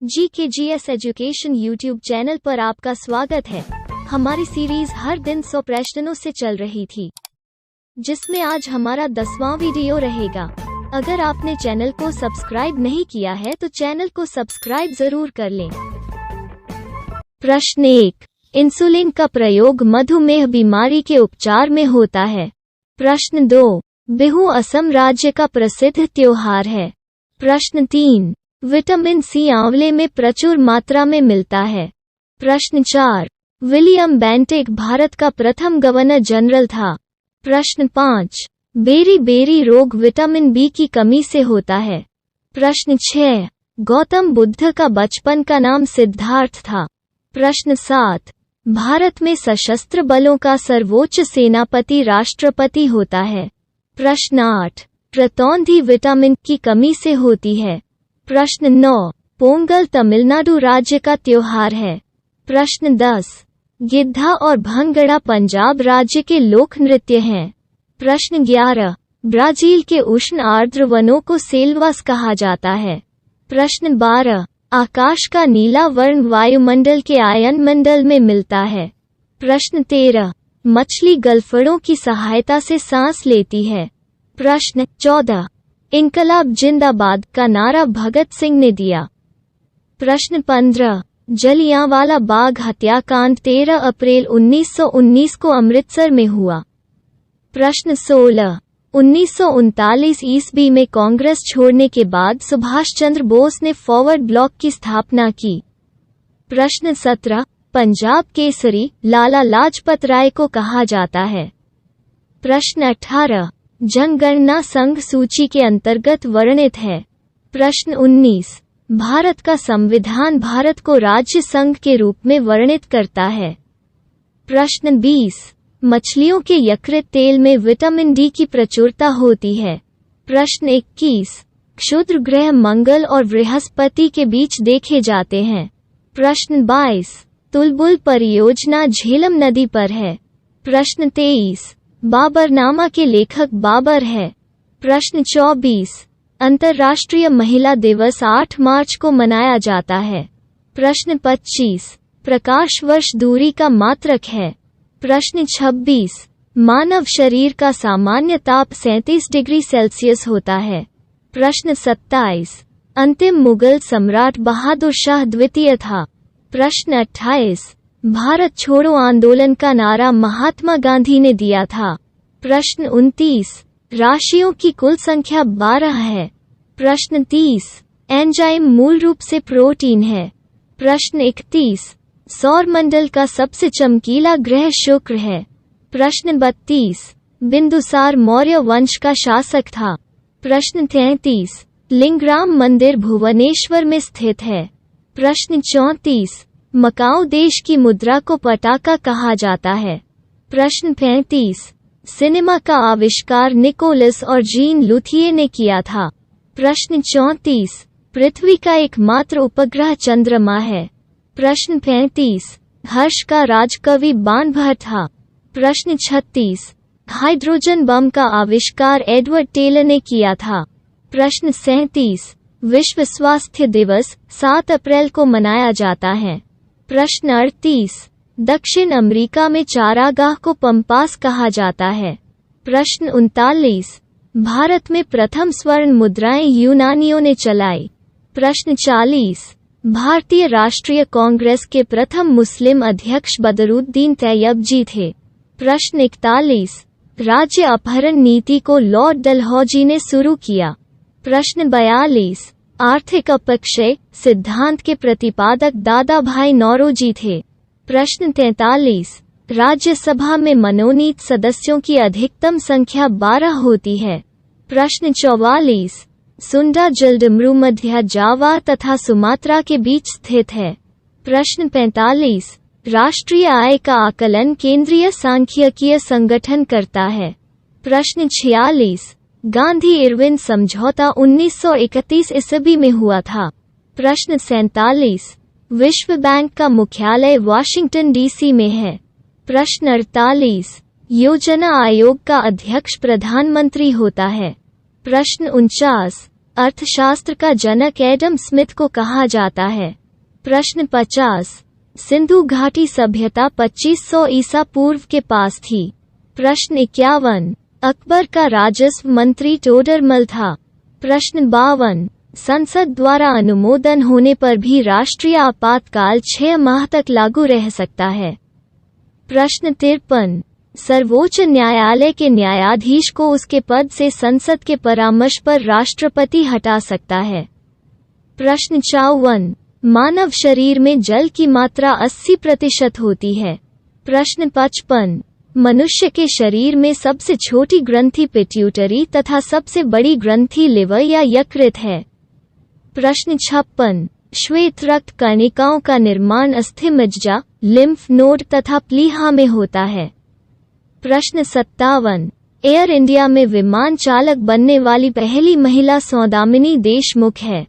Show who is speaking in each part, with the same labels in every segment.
Speaker 1: GKGS education YouTube channel पर आपका स्वागत है। हमारी सीरीज हर दिन 100 प्रश्नों से चल रही थी, जिसमें आज हमारा 10वां वीडियो रहेगा। अगर आपने चैनल को सब्सक्राइब नहीं किया है तो चैनल को सब्सक्राइब जरूर कर लें। प्रश्न 1, इंसुलिन का प्रयोग मधुमेह बीमारी के उपचार में होता है। प्रश्न 2, बिहू असम राज्य का प्रसिद्ध त्योहार है। प्रश्न 3, विटामिन सी आंवले में प्रचुर मात्रा में मिलता है। प्रश्न 4, विलियम बेंटिक भारत का प्रथम गवर्नर जनरल था। प्रश्न 5, बेरी बेरी रोग विटामिन बी की कमी से होता है। प्रश्न 6, गौतम बुद्ध का बचपन का नाम सिद्धार्थ था। प्रश्न 7, भारत में सशस्त्र बलों का सर्वोच्च सेनापति राष्ट्रपति होता है। प्रश्न 8, रतौंधी विटामिन की कमी से होती है। प्रश्न 9, पोंगल तमिलनाडु राज्य का त्योहार है। प्रश्न 10, गिद्धा और भंगड़ा पंजाब राज्य के लोक नृत्य हैं। प्रश्न 11, ब्राजील के उष्ण आर्द्र वनों को सेल्वास कहा जाता है। प्रश्न 12, आकाश का नीला वर्ण वायुमंडल के आयनमंडल में मिलता है। प्रश्न 13, मछली गलफड़ों की सहायता से सांस लेती है। प्रश्न 14, इनकलाब जिंदाबाद का नारा भगत सिंह ने दिया। प्रश्न 15, जलियांवाला बाग हत्याकांड 13 अप्रैल 1919 को अमृतसर में हुआ। प्रश्न 16, 1939 ईस्वी में कांग्रेस छोड़ने के बाद सुभाष चंद्र बोस ने फॉरवर्ड ब्लॉक की स्थापना की। प्रश्न 17, पंजाब केसरी लाला लाजपत राय को कहा जाता है। प्रश्न 18, जनगणना संघ सूची के अंतर्गत वर्णित है। प्रश्न 19, भारत का संविधान भारत को राज्य संघ के रूप में वर्णित करता है। प्रश्न 20, मछलियों के यकृत तेल में विटामिन डी की प्रचुरता होती है। प्रश्न 21, क्षुद्र ग्रह मंगल और बृहस्पति के बीच देखे जाते हैं। प्रश्न 22, तुलबुल परियोजना झेलम नदी पर है। प्रश्न 23, बाबरनामा के लेखक बाबर है। प्रश्न 24, अंतर्राष्ट्रीय महिला दिवस 8 मार्च को मनाया जाता है। प्रश्न 25, प्रकाश वर्ष दूरी का मात्रक है। प्रश्न 26, मानव शरीर का सामान्य ताप 37 डिग्री सेल्सियस होता है। प्रश्न 27, अंतिम मुगल सम्राट बहादुर शाह द्वितीय था। प्रश्न 28, भारत छोड़ो आंदोलन का नारा महात्मा गांधी ने दिया था। प्रश्न 29, राशियों की कुल संख्या 12 है। प्रश्न 30, एंजाइम मूल रूप से प्रोटीन है। प्रश्न 31, सौरमंडल का सबसे चमकीला ग्रह शुक्र है। प्रश्न 32, बिंदुसार मौर्य वंश का शासक था। प्रश्न 33, लिंगराम मंदिर भुवनेश्वर में स्थित है। प्रश्न 34, मकाऊ देश की मुद्रा को पटाका कहा जाता है। प्रश्न 35, सिनेमा का आविष्कार निकोलस और जीन लुथिये ने किया था। प्रश्न 34, पृथ्वी का एकमात्र उपग्रह चंद्रमा है। प्रश्न 35, हर्ष का राजकवि बाणभट्ट था। प्रश्न 36, हाइड्रोजन बम का आविष्कार एडवर्ड टेलर ने किया था। प्रश्न 37, विश्व स्वास्थ्य दिवस 7 अप्रैल को मनाया जाता है। प्रश्न 38, दक्षिण अमेरिका में चारागाह को पंपास कहा जाता है। प्रश्न 39, भारत में प्रथम स्वर्ण मुद्राएं यूनानियों ने चलाई। प्रश्न 40, भारतीय राष्ट्रीय कांग्रेस के प्रथम मुस्लिम अध्यक्ष बदरुद्दीन तैयब जी थे। प्रश्न 41, राज्य अपहरण नीति को लॉर्ड डलहौजी ने शुरू किया। प्रश्न 42, आर्थिक अपक्षय सिद्धांत के प्रतिपादक दादा भाई नौरोजी थे। प्रश्न 43, राज्यसभा में मनोनीत सदस्यों की अधिकतम संख्या 12 होती है। प्रश्न 44, सुंडा जलडमरू मध्य जावा तथा सुमात्रा के बीच स्थित है। प्रश्न 45, राष्ट्रीय आय का आकलन केंद्रीय सांख्यिकीय संगठन करता है। प्रश्न 46, गांधी इरविन समझौता 1931 ईस्वी में हुआ था। प्रश्न 47, विश्व बैंक का मुख्यालय वाशिंगटन डीसी में है। प्रश्न 48, योजना आयोग का अध्यक्ष प्रधानमंत्री होता है। प्रश्न 49, अर्थशास्त्र का जनक एडम स्मिथ को कहा जाता है? प्रश्न 50। सिंधु घाटी सभ्यता 2500 ईसा पूर्व के पास थी। प्रश्न 51। अकबर का राजस्व मंत्री टोडरमल था। प्रश्न 52। संसद द्वारा अनुमोदन होने पर भी राष्ट्रीय आपातकाल 6 माह तक लागू रह सकता है। प्रश्न 53। सर्वोच्च न्यायालय के न्यायाधीश को उसके पद से संसद के परामर्श पर राष्ट्रपति हटा सकता है। प्रश्न 54। मानव शरीर में जल की मात्रा 80% होती है। प्रश्न 55। मनुष्य के शरीर में सबसे छोटी ग्रंथि पिट्यूटरी तथा सबसे बड़ी ग्रंथि लिवर या यकृत है। प्रश्न 56। श्वेत रक्त कणिकाओं का निर्माण अस्थिमज्जा, लिम्फ नोड तथा प्लीहा में होता है। प्रश्न 57। एयर इंडिया में विमान चालक बनने वाली पहली महिला सौदामिनी देशमुख है।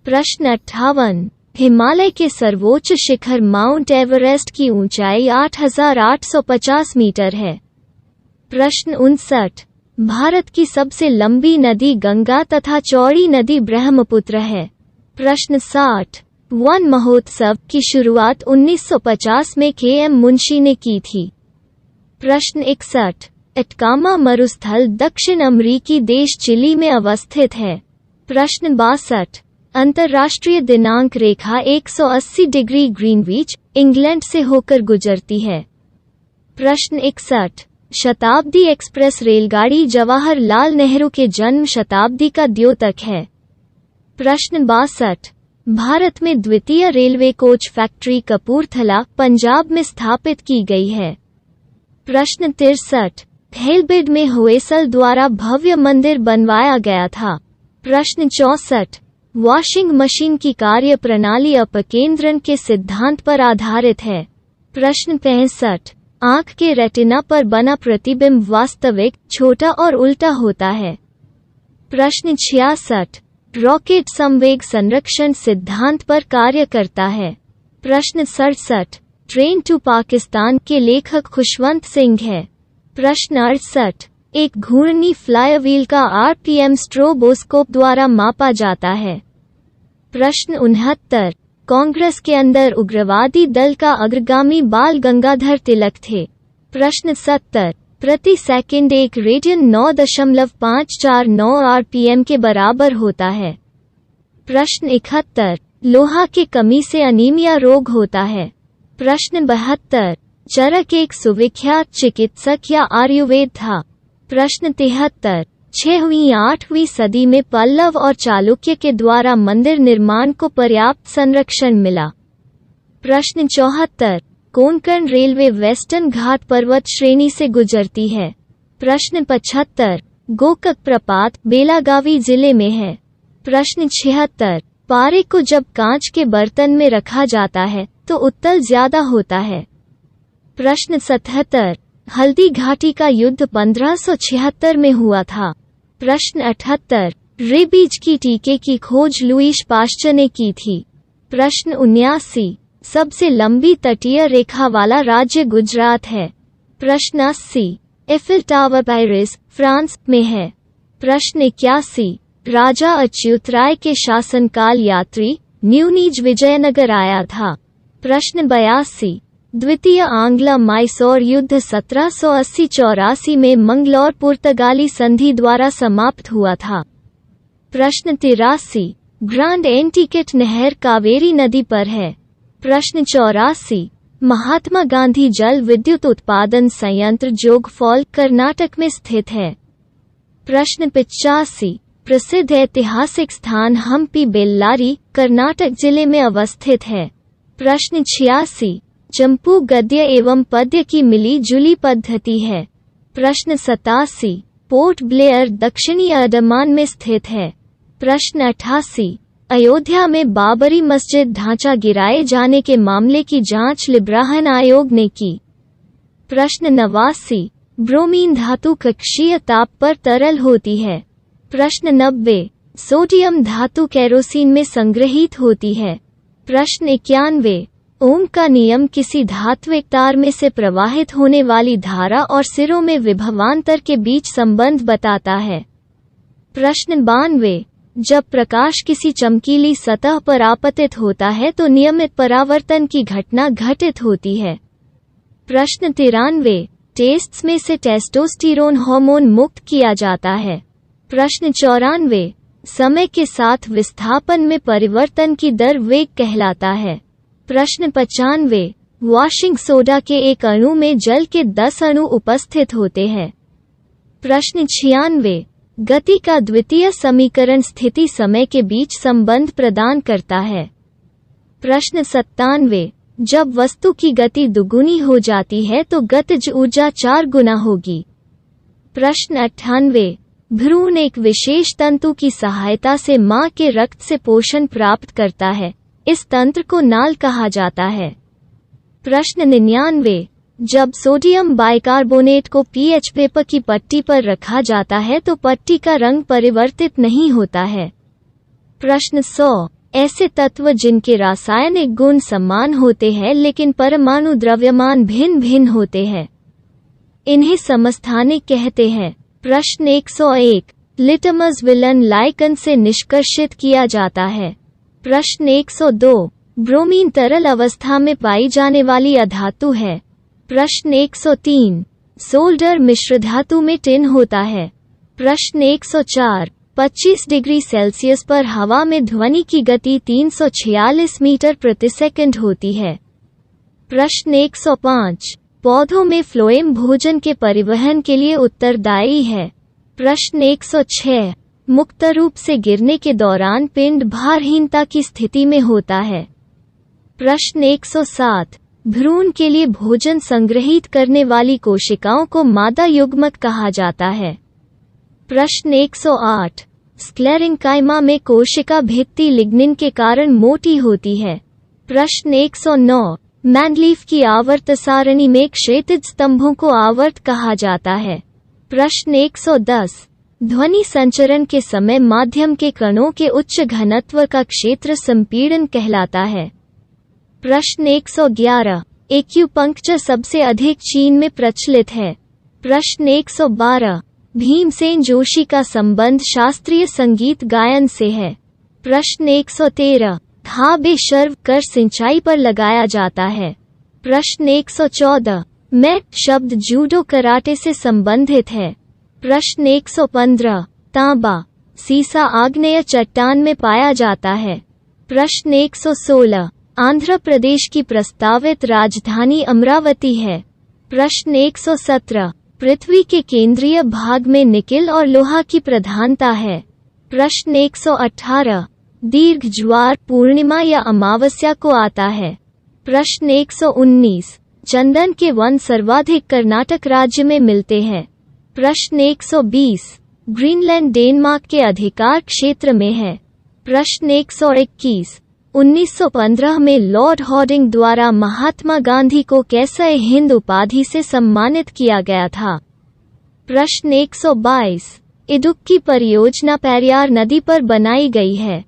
Speaker 1: प्रश्न 58। हिमालय के सर्वोच्च शिखर माउंट एवरेस्ट की ऊंचाई 8850 मीटर है। प्रश्न 59। भारत की सबसे लंबी नदी गंगा तथा चौड़ी नदी ब्रह्मपुत्र है। प्रश्न 60। वन महोत्सव की शुरुआत 1950 में के.एम. मुंशी ने की थी। प्रश्न 61। एटकामा मरुस्थल दक्षिण अमेरिकी देश चिली में अवस्थित है। प्रश्न 62। अंतर्राष्ट्रीय दिनांक रेखा 180 डिग्री ग्रीनविच, इंग्लैंड से होकर गुजरती है। प्रश्न 61। शताब्दी एक्सप्रेस रेलगाड़ी जवाहरलाल नेहरू के जन्म शताब्दी का द्योतक है। प्रश्न 62। भारत में द्वितीय railway coach factory Kapurthala, Punjab में स्थापित की गई है। प्रश्न 63। हेलबिड में होयसल द्वारा भव्य मंदिर बनवाया गया था। प्रश्न 64। वॉशिंग मशीन की कार्य प्रणाली अपकेंद्रण के सिद्धांत पर आधारित है। प्रश्न 65। आंख के रेटिना पर बना प्रतिबिंब वास्तविक, छोटा और उल्टा होता है। प्रश्न 66। रॉकेट संवेग संरक्षण सिद्धांत पर कार्य करता है। प्रश्न 67। ट्रेन टू पाकिस्तान के लेखक खुशवंत सिंह है। प्रश्न 68। एक घूर्णी फ्लाईव्हील का आरपीएम स्ट्रोबोस्कोप द्वारा मापा जाता है। प्रश्न 69। कांग्रेस के अंदर उग्रवादी दल का अग्रगामी बाल गंगाधर तिलक थे। प्रश्न 70। प्रति सेकंड एक रेडियन 9.549 आरपीएम के बराबर होता है। प्रश्न 71। लोहा की कमी से अनीमिया रोग होता है। प्रश्न 72। चरक एक सुविख्यात चिकित्सक या आयुर्वेद था। प्रश्न 73। 6वीं-8वीं सदी में पल्लव और चालुक्य के द्वारा मंदिर निर्माण को पर्याप्त संरक्षण मिला। प्रश्न 74। कोंकण रेलवे वेस्टर्न घाट पर्वत श्रेणी से गुजरती है। प्रश्न 75। गोकक प्रपात बेलागावी जिले में है। प्रश्न 76। पारे को जब कांच के बर्तन में रखा जाता है तो उत्तल ज्यादा होता है। प्रश्न 77। हल्दी घाटी का युद्ध 1576 में हुआ था। प्रश्न 78। रेबीज की टीके की खोज लुईस पाश्चर ने की थी। प्रश्न 79। सबसे लंबी तटीय रेखा वाला राज्य गुजरात है। प्रश्न 80। एफिल टावर पेरिस, फ्रांस में है। प्रश्न 81। राजा अच्युतराय के शासनकाल यात्री न्यूनीज विजयनगर आया था। प्रश्न 82। द्वितीय आंग्ल माइसोर युद्ध 1780-84 में मंगलौर पुर्तगाली संधि द्वारा समाप्त हुआ था। प्रश्न 83। ग्रांड एंटीकेट नहर कावेरी नदी पर है। प्रश्न 84। महात्मा गांधी जल विद्युत उत्पादन संयंत्र जोगफॉल कर्नाटक में स्थित है। प्रश्न 85। प्रसिद्ध ऐतिहासिक स्थान हम्पी बेल्लारी कर्नाटक जिले में अवस्थित है। प्रश्न 86। चंपू गद्य एवं पद्य की मिली जुली पद्धति है। प्रश्न 87। पोर्ट ब्लेयर दक्षिणी अंडमान में स्थित है। प्रश्न 88। अयोध्या में बाबरी मस्जिद ढांचा गिराए जाने के मामले की जांच लिब्राहन आयोग ने की। प्रश्न 89। ब्रोमीन धातु कक्षीय ताप पर तरल होती है। प्रश्न 90। सोडियम धातु केरोसिन में संग्रहित होती है। प्रश्न 91। ओम का नियम किसी धात्विक तार में से प्रवाहित होने वाली धारा और सिरों में विभवांतर के बीच संबंध बताता है। प्रश्न 92। जब प्रकाश किसी चमकीली सतह पर आपतित होता है तो नियमित परावर्तन की घटना घटित होती है। प्रश्न 93, टेस्ट्स में से टेस्टोस्टेरोन हार्मोन मुक्त किया जाता है। प्रश्न 94, समय के साथ विस्थापन में परिवर्तन की दर वेग कहलाता है। प्रश्न 95, वॉशिंग सोडा के एक अणु में जल के 10 अणु उपस्थित होते हैं। प्रश्न 96, गति का द्वितीय समीकरण स्थिति समय के बीच संबंध प्रदान करता है। प्रश्न 97, जब वस्तु की गति दुगुनी हो जाती है तो गतिज ऊर्जा 4 गुना होगी। प्रश्न 98, भ्रूण एक विशेष तंतु की सहायता से मां के रक्त से पोषण प्राप्त करता है। इस तंत्र को नाल कहा जाता है। प्रश्न 99, जब सोडियम बाइकार्बोनेट को पीएच पेपर की पट्टी पर रखा जाता है तो पट्टी का रंग परिवर्तित नहीं होता है। प्रश्न 100, ऐसे तत्व जिनके रासायनिक गुण समान होते हैं लेकिन परमाणु द्रव्यमान भिन्न भिन्न होते हैं, इन्हें समस्थानिक कहते हैं। प्रश्न 101, लिटमस विलन लाइकन से निष्कर्षित किया जाता है। प्रश्न 102, ब्रोमीन तरल अवस्था में पाई जाने वाली अधातु है। प्रश्न 103, सोल्डर मिश्र धातु में टिन होता है। प्रश्न 104, 25 डिग्री सेल्सियस पर हवा में ध्वनि की गति 346 मीटर प्रति सेकंड होती है। प्रश्न 105, पौधों में फ्लोएम भोजन के परिवहन के लिए उत्तरदायी है। प्रश्न 106, मुक्त रूप से गिरने के दौरान पिंड भारहीनता की स्थिति में होता है। प्रश्न 107, भ्रूण के लिए भोजन संग्रहित करने वाली कोशिकाओं को मादा युग्मक कहा जाता है। प्रश्न 108, स्क्लेरेंकाइमा में कोशिका भित्ति लिग्निन के कारण मोटी होती है। प्रश्न 109, मैंडलीफ की आवर्त सारणी में क्षैतिज स्तंभों को आवर्त कहा जाता है। प्रश्न 110, ध्वनि संचरण के समय माध्यम के कणों के उच्च घनत्व का क्षेत्र संपीड़न कहलाता है। प्रश्न 111, एक्यूपंक्चर सबसे अधिक चीन में प्रचलित है। प्रश्न 112, भीमसेन जोशी का संबंध शास्त्रीय संगीत गायन से है। प्रश्न 113, खाबे शर्व कर सिंचाई पर लगाया जाता है। प्रश्न 114, मैट शब्द जूडो कराटे से संबंधित है। प्रश्न 115, तांबा सीसा आग्नेय चट्टान में पाया जाता है। प्रश्न 116, आंध्र प्रदेश की प्रस्तावित राजधानी अमरावती है। प्रश्न 117, पृथ्वी के केंद्रीय भाग में निकिल और लोहा की प्रधानता है। प्रश्न 118, दीर्घ ज्वार पूर्णिमा या अमावस्या को आता है। प्रश्न 119, चंदन के वन सर्वाधिक कर्नाटक राज्य में मिलते हैं। प्रश्न 120, ग्रीनलैंड डेनमार्क के अधिकार क्षेत्र में है। प्रश्न 121, 1915 में लॉर्ड हॉर्डिंग द्वारा महात्मा गांधी को कैसे हिंद उपाधि से सम्मानित किया गया था। प्रश्न 122, इडुक्की परियोजना पेरियार नदी पर बनाई गई है।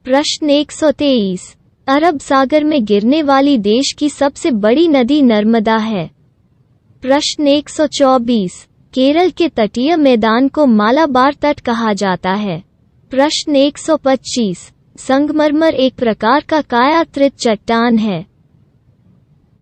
Speaker 1: प्रश्न 123, अरब सागर में गिरने वाली देश की सबसे बड़ी नदी नर्मदा है। प्रश्न 124, केरल के तटीय मैदान को मालाबार तट कहा जाता है। प्रश्न 125, संगमरमर एक प्रकार का कायाकृत चट्टान है।